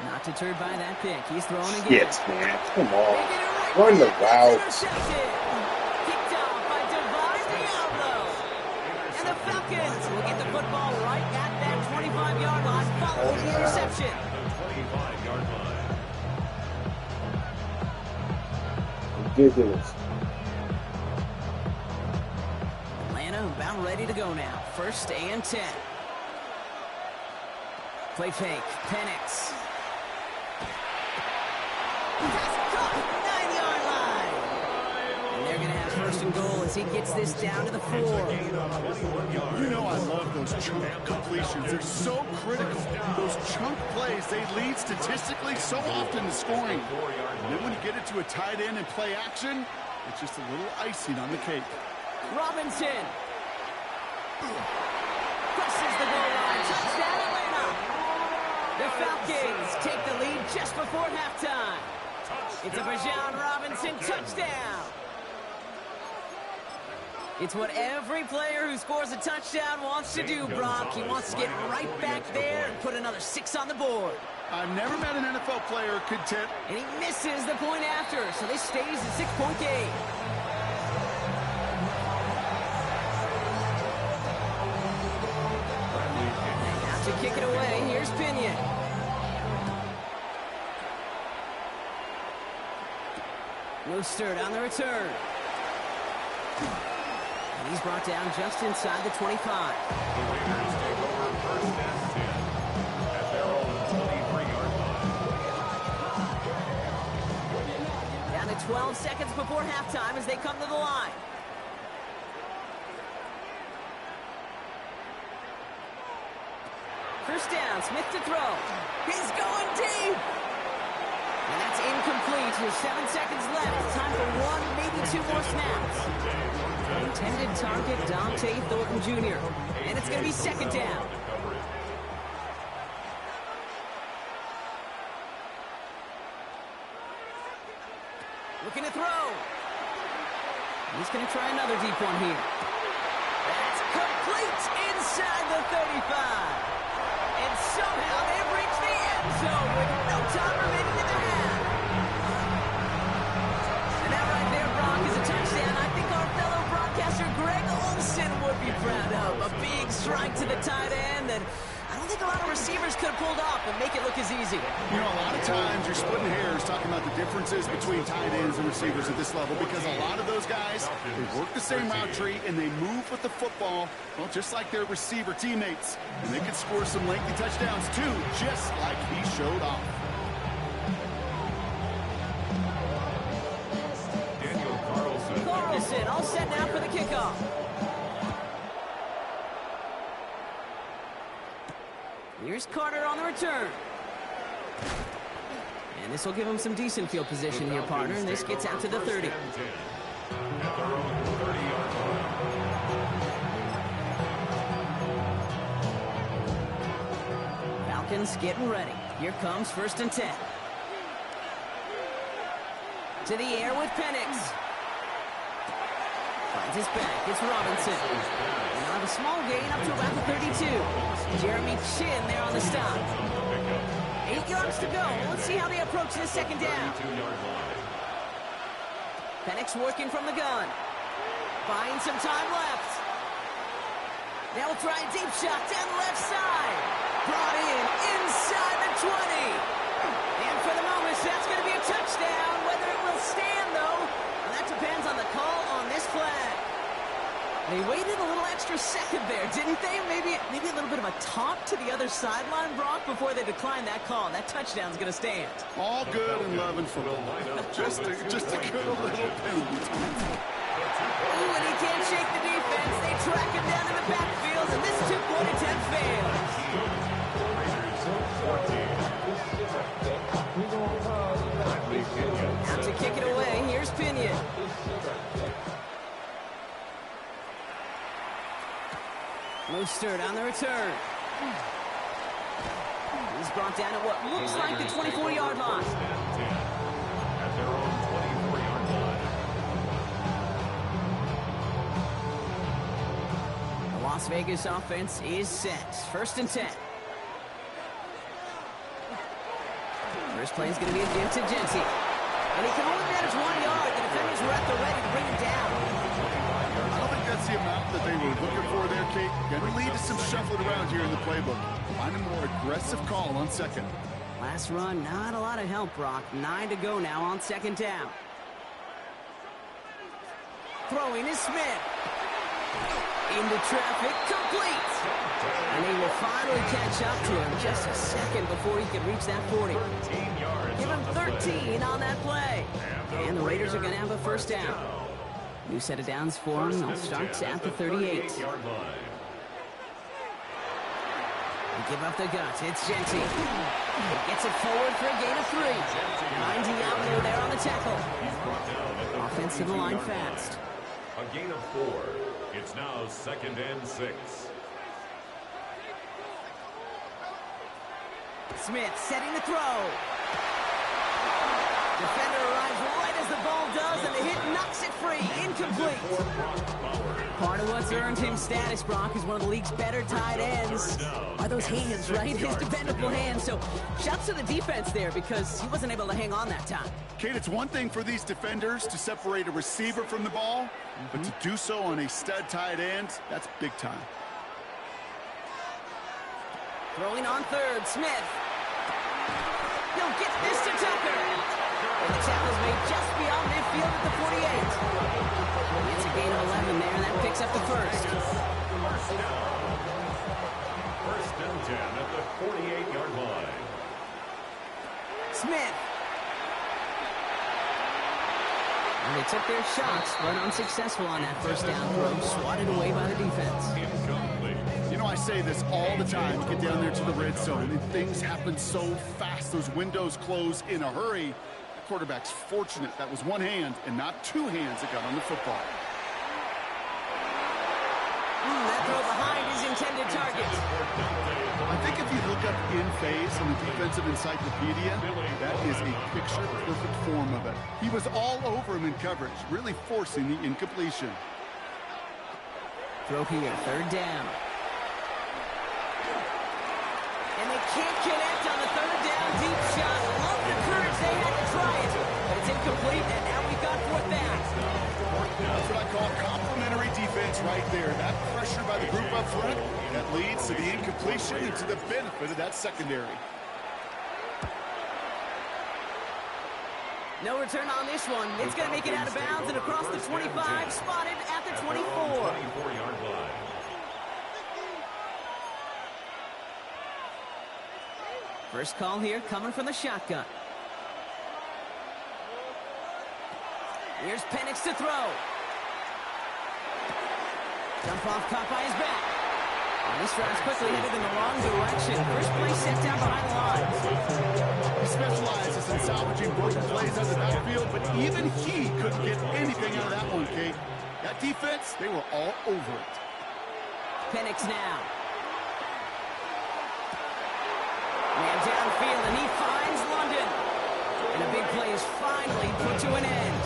Not deterred by that pick. He's throwing again. Yes, man. Come on. Run the route. Kicked off by Diablo. And the Falcons will get the football right at that 25-yard line following the interception. 25-yard line. Ridiculous. Atlanta about ready to go now. First and 10. Play fake. Penix. And goal as he gets this down to the 4. You know I love those chunk completions. They're so critical. Those chunk plays, they lead statistically so often to scoring. And then when you get it to a tight end and play action, it's just a little icing on the cake. Robinson. Crosses the goal line. Touchdown Atlanta. The Falcons take the lead just before halftime. It's a Bijan Robinson touchdown. It's what every player who scores a touchdown wants to do, Brock. He wants to get right back there and put another 6 on the board. I've never met an NFL player content. And he misses the point after, so this stays a 6-point game. And now to kick it away, here's Pinion. Mostert on the return. And he's brought down just inside the 25. The Raiders take over first and 10 at their own 23-yard line. Down to 12 seconds before halftime as they come to the line. First down, Smith to throw. He's going deep. And that's incomplete with 7 seconds left. Time for 1, maybe 2 more snaps. Intended target, Dante Thornton Jr. And it's going to be second down. Looking to throw. He's going to try another deep one here. That's complete inside the 35. And somehow they've reached the end zone with no time remaining in the half. And that right there, Brock, is a touchdown. I think our fellow broadcaster Greg Olson would be proud of. A big strike to the tight end that I don't think a lot of receivers could have pulled off and make it look as easy. You know, a lot of times you're splitting hairs talking about the differences between tight ends and receivers at this level because a lot of those guys, they work the same route tree and they move with the football, well, just like their receiver teammates. And they can score some lengthy touchdowns too, just like he showed off. Here's Carter on the return. And this will give him some decent field position here, partner, and this gets out to the 30. At their own 30-yard line. Falcons getting ready. Here comes 1st and 10. To the air with Penix. Finds his back. It's Robinson. And on a small gain up to about the 32. Jeremy Chin there on the stop. 8 yards to go. Let's see how they approach this second down. Penix working from the gun. Buying some time left. Now we'll try a deep shot down the left side. Brought in inside the 20. And for the moment, that's going to be a touchdown. Whether it will stand, though, well, that depends on the call on this flag. They waited a little extra second there, didn't they? Maybe a little bit of a taunt to the other sideline, Brock, before they declined that call. That touchdown's going to stand. All good and love and football. Just a good little penalty. Ooh, and he can't shake the defense. They track him down in the backfield, and this two-point attempt fails. Now to kick it away, here's Pinion. Mostert on the return. He's brought down at what looks like the 24-yard line. At their own 24-yard line. The Las Vegas offense is set. 1st and 10. First play is going to be a give to Genty. And he can only manage 1 yard. The defenders were at the ready to bring him down. I don't think that's the amount that they were looking for there, Kate. Going to lead to some shuffling around here in the playbook. Find a more aggressive call on second. Last run, not a lot of help, Brock. 9 to go now on 2nd down. Throwing is Smith. Into traffic, complete. And he will finally catch up to him just a second before he can reach that 40. Give him 13 on that play. And the Raiders are going to have a 1st down. New set of downs for him. They'll start at the 38. They give up the guts. It's Genty. Gets it forward for a gain of 3. Finds Diablo there on the tackle. Offensive line fast. A gain of 4. It's now 2nd and 6. Smith setting the throw. Defender arrives right as the ball does, and the hit knocks it free. Incomplete. Part of what's earned him status, Brock, is one of the league's better tight ends. Are those hands, right? His dependable hands. So shouts to the defense there because he wasn't able to hang on that time. Kate, it's one thing for these defenders to separate a receiver from the ball, but to do so on a stud tight end, that's big time. Throwing on 3rd, Smith. He'll get this to Tucker. And the tackle's made just beyond midfield at the 48. It's a gain of 11 there, and that picks up the 1st. 1st and 10 at the 48-yard line. Smith. And they took their shots, but unsuccessful on that 1st down throw, swatted away by the defense. Incomplete. You know, I say this all the time. You get down there to the red zone, and things happen so fast. Those windows close in a hurry. The quarterback's fortunate that was one hand and not 2 hands that got on the football. That throw behind his intended target. I think if you look up in phase in the defensive encyclopedia, that is a picture-perfect form of it. He was all over him in coverage, really forcing the incompletion. Throw here, 3rd down. And they can't connect on the 3rd down deep shot. Love the courage they had to try it. But it's incomplete, and now we've got 4th down. That's what I call complementary defense right there. That pressure by the group up front, that leads to the incompletion and to the benefit of that secondary. No return on this one. It's going to make it out of bounds and across the 25, spotted at the 24. 24-yard line. First call here coming from the shotgun. Here's Penix to throw. Jump off caught by his back. This drive's quickly headed in the wrong direction. First play set down behind the line. He specializes in salvaging broken plays out of the backfield, but even he couldn't get anything out of that one, Kate. That defense, they were all over it. Penix now. Man downfield, and he finds London. And a big play is finally put to an end.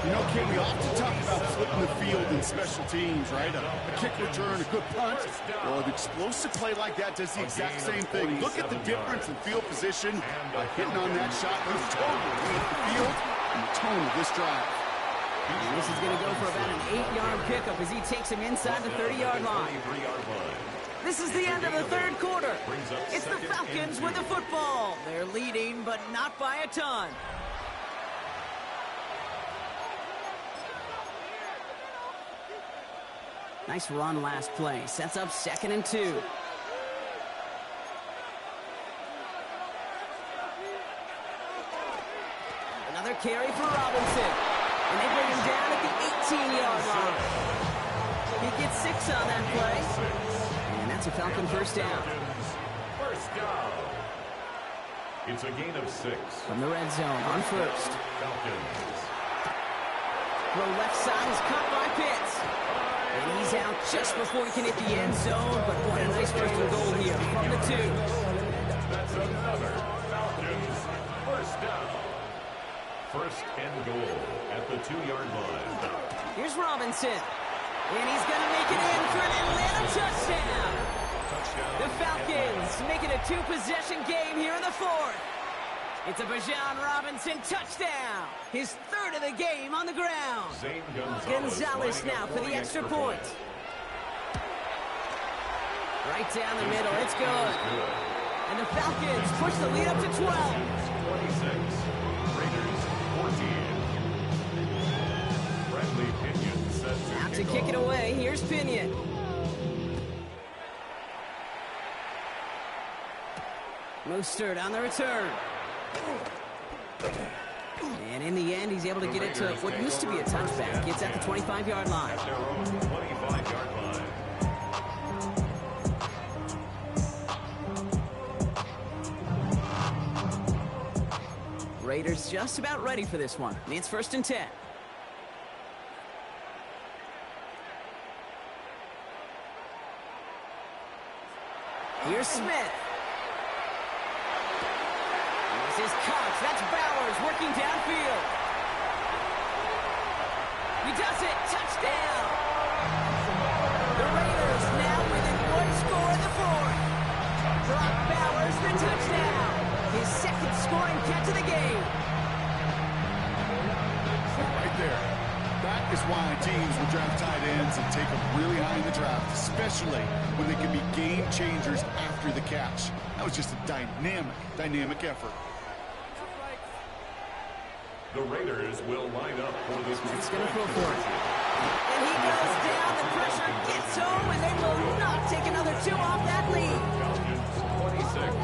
You know, Kate, we often talk about flipping the field in special teams, right? A kick return, a good punt. Well, an explosive play like that does the exact same thing. Look at the difference in field position by hitting on that shot. He's totally changed the field and the tone of this drive. And this is going to go for about an 8-yard pickup as he takes him inside the 30-yard line. This is the end of the third quarter. It's the Falcons with the football. They're leading, but not by a ton. Nice run last play. Sets up 2nd and 2. Another carry for Robinson. And they bring him down at the 18-yard line. He gets 6 on that play. And that's a Falcon first down. First down. It's a gain of 6. From the red zone on first. Falcons. Throw left side is caught by Pitts. And he's out just before he can hit the end zone. But what a nice first and goal here from the 2. That's another Falcons first down. First and goal at the 2-yard line. Here's Robinson. And he's going to make it in for an Atlanta touchdown. The Falcons make it a 2-possession game here in the 4th. It's a Bijan Robinson touchdown. His 3rd of the game on the ground. Gonzalez now for the extra point. Right down the middle. It's good. And the Falcons push the lead up to 12. 26. Raiders 14. Bradley Pinion set Out to kick it away. Here's Pinion. Mostert on the return. And in the end, he's able to get it to what used to be a touchback. It's at the 25-yard line. 25-yard line. Raiders just about ready for this one. It's 1st and 10. Here's Smith. This is Cox. That's Bowers working downfield. He does it. Touchdown. The Raiders now within 1 score in the 4th. Brock Bowers, the touchdown. His 2nd scoring catch of the game. Right there. That is why teams will draft tight ends and take them really high in the draft, especially when they can be game changers after the catch. That was just a dynamic effort. The Raiders will line up for this. It's going to go for it. And he goes down. The pressure gets home, and they will not take another 2 off that lead. Falcons 26.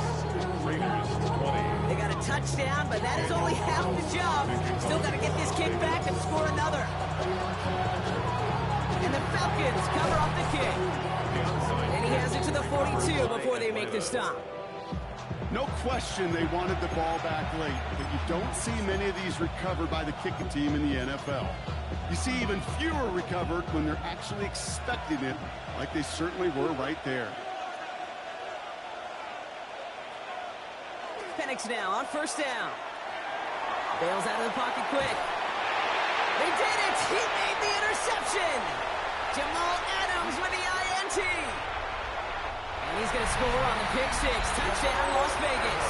Raiders 20. They got a touchdown, but that is only half the job. Still got to get this kick back and score another. And the Falcons cover off the kick. And he has it to the 42 before they make the stop. No question they wanted the ball back late, but you don't see many of these recovered by the kicking team in the NFL. You see even fewer recovered when they're actually expecting it, like they certainly were right there. Penix now on first down. Bails out of the pocket quick. They did it! He made the interception! Jamal Adams with the INT! And he's going to score on the pick 6. Touchdown, Las Vegas.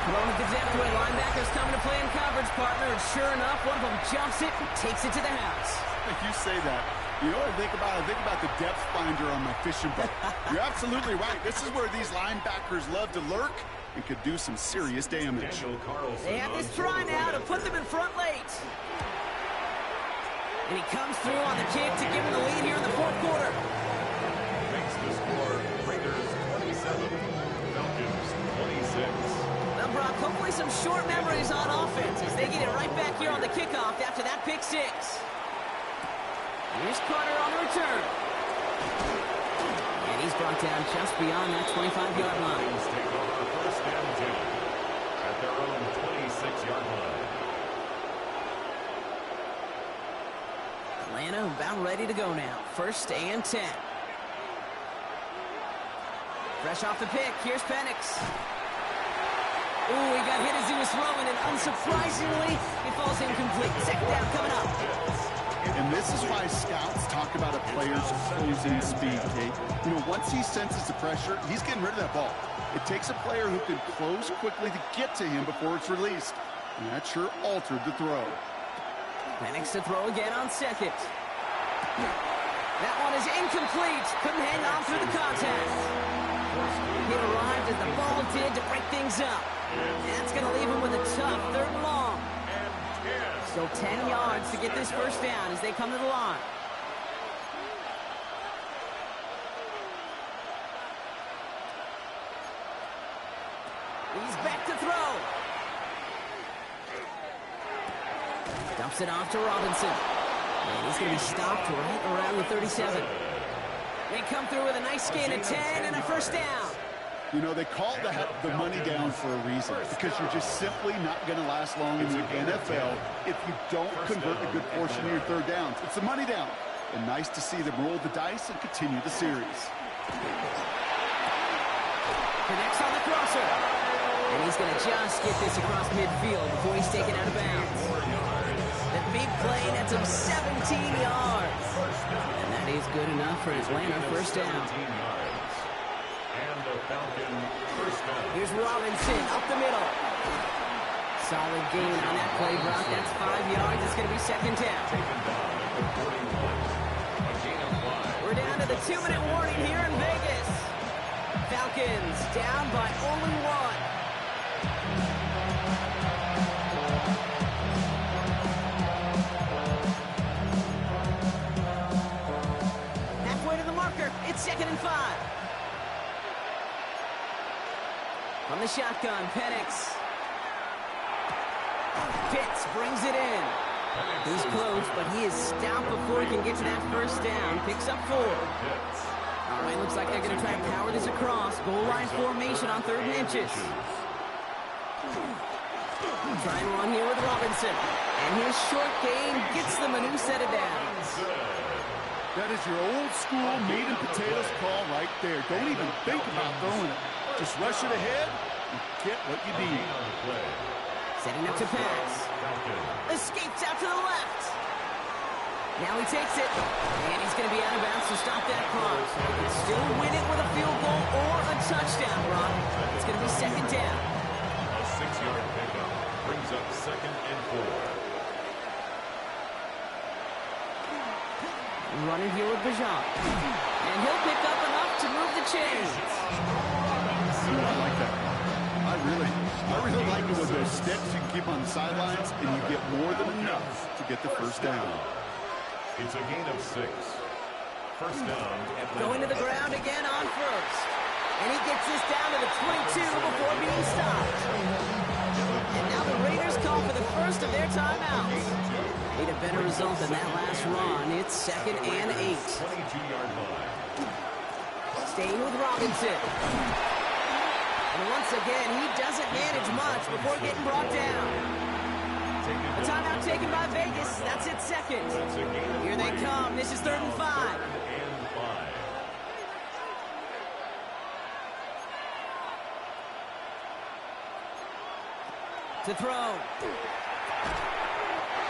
Thrown at the depth where linebackers coming to play in coverage, partner. And sure enough, one of them jumps it and takes it to the house. If you say that, you know what I think about? I think about the depth finder on my fishing boat. You're absolutely right. This is where these linebackers love to lurk and could do some serious damage. They have this try now to put them in front late. And he comes through on the kick to give him the lead here in the 4th quarter. Makes the score Raiders 27, Falcons 26. Well, Brock, hopefully some short memories on offense as they get it right back here on the kickoff after that pick 6. Here's Carter on the return. And he's brought down just beyond that 25-yard line. Lions take over first and 10 at their own 26-yard line. Atlanta about ready to go now. First and 10. Fresh off the pick, here's Penix. Ooh, he got hit as he was throwing, and unsurprisingly, he falls incomplete. Second down coming up. And this is why scouts talk about a player's closing speed, Kate. You know, once he senses the pressure, he's getting rid of that ball. It takes a player who can close quickly to get to him before it's released. And that sure altered the throw. Penix to throw again on second. That one is incomplete. Couldn't hang on through the contact. He arrived as the ball did to break things up. That's going to leave him with a tough third and long. So 10 yards to get this first down as they come to the line. He's back to throw. Dumps it off to Robinson. And he's going to be stopped right around the 37. They come through with a nice gain of 10 and a first down. You know, they call the money down for a reason, because you're just simply not going to last long in the NFL if you don't convert a good portion of your third downs. It's the money down. And nice to see them roll the dice and continue the series. Connects on the crosser. And he's going to just get this across midfield before he's taken out of bounds. The big play nets him 17 yards. And that is good enough for Atlanta first down. Here's Robinson up the middle. Solid gain on that play, Brock. That's 5 yards. It's going to be second down. We're down to the 2-minute warning here in Vegas. Falcons down by only one. Halfway to the marker. It's 2nd and 5. From the shotgun, Penix. Pitts brings it in. He's close, but he is stopped before he can get to that first down. Picks up 4. All right, looks like they're going to try to power this across. Goal line formation on 3rd and inches. Try and run here with Robinson. And his short gain gets them a new set of downs. That is your old school meat and potatoes call right there. Don't even think about throwing it. Just rush it ahead and get what you need. Setting up to pass. Escapes out to the left. Now he takes it. And he's going to be out of bounds to stop that cross. Still win it with a field goal or a touchdown, Brock. It's going to be second down. A 6-yard pickup brings up 2nd and 4. Running here with Bijan. And he'll pick up enough to move the chains. I like that. I really like it with those steps you can keep on the sidelines, and you get more than enough to get the first down. It's a gain of 6. First down. Going to the ground again on first. And he gets this down to the 22 before being stopped. And now the Raiders call for the first of their timeouts. Need a better result than that last run. It's 2nd and 8. 22-yard line. Staying with Robinson. And once again, he doesn't manage much before getting brought down. A timeout taken by Vegas. That's its 2nd. Here they come. This is 3rd and 5. To throw.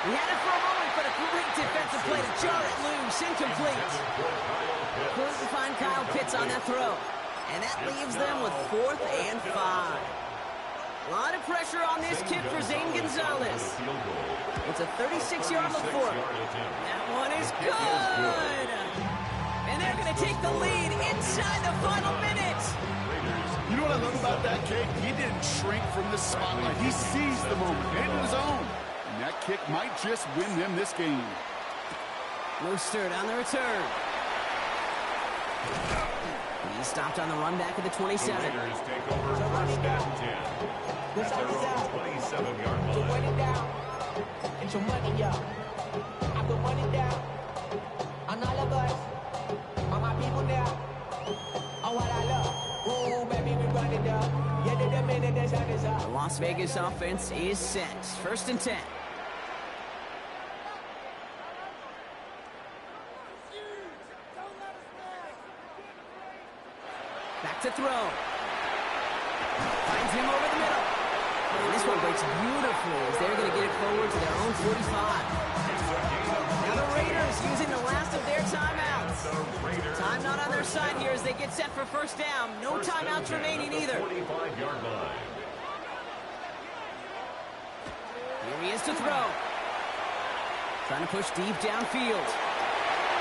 He had it for a moment, but a great defensive play to jar it loose. Incomplete. Couldn't find Kyle Pitts on that throw. And that leaves them with 4th and 5. A lot of pressure on this kid for Zane Gonzalez. It's a 36-yard look for him. That one is good. And they're going to take the lead inside the final minute. You know what I love about that kick? He didn't shrink from the spotlight. He seized the moment, made it his own. And that kick might just win them this game. Mostert on the return. He stopped on the run back at the 27. The Raiders take over first down 10. At their own 27-yard line. Run it down. Get your money up. I can run it down. Las Vegas offense is set. 1st and 10. Back to throw. Finds him over the middle. And this one breaks beautifully as they're going to get it forward to their own 45. Now the Raiders using the last of their timeouts. Time not on their side here as they get set for 1st down. No timeouts remaining either. 45-yard line. Here he is to throw. Trying to push deep downfield.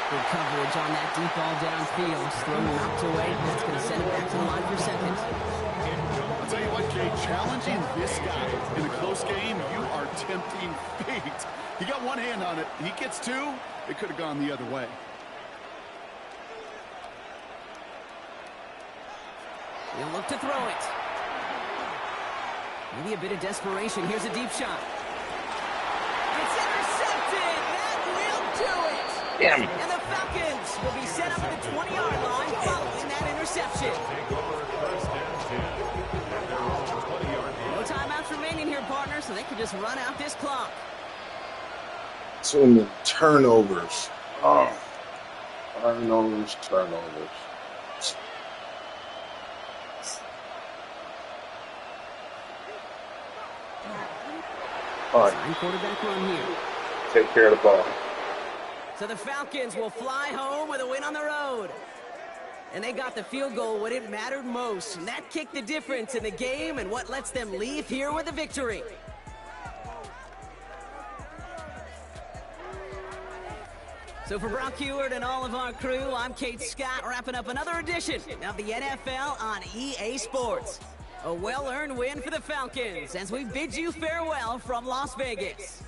Good coverage on that deep ball downfield. Throw knocked away. That's going to send it back to the line for 2nd. I'll tell you what, Jay, challenging this guy in a close game, you are tempting fate. He got one hand on it. He gets 2. It could have gone the other way. He'll look to throw it. Maybe a bit of desperation. Here's a deep shot. It's intercepted. That will do it. Damn it. And the Falcons will be set up at the 20-yard line following that interception. No timeouts remaining here, partner, so they can just run out this clock. So many turnovers. Oh, turnovers. All right. Time quarterback run here. Take care of the ball. So the Falcons will fly home with a win on the road. And they got the field goal when it mattered most. And that kicked the difference in the game and what lets them leave here with a victory. So for Brock Heward and all of our crew, I'm Kate Scott, wrapping up another edition of the NFL on EA Sports. A well-earned win for the Falcons as we bid you farewell from Las Vegas.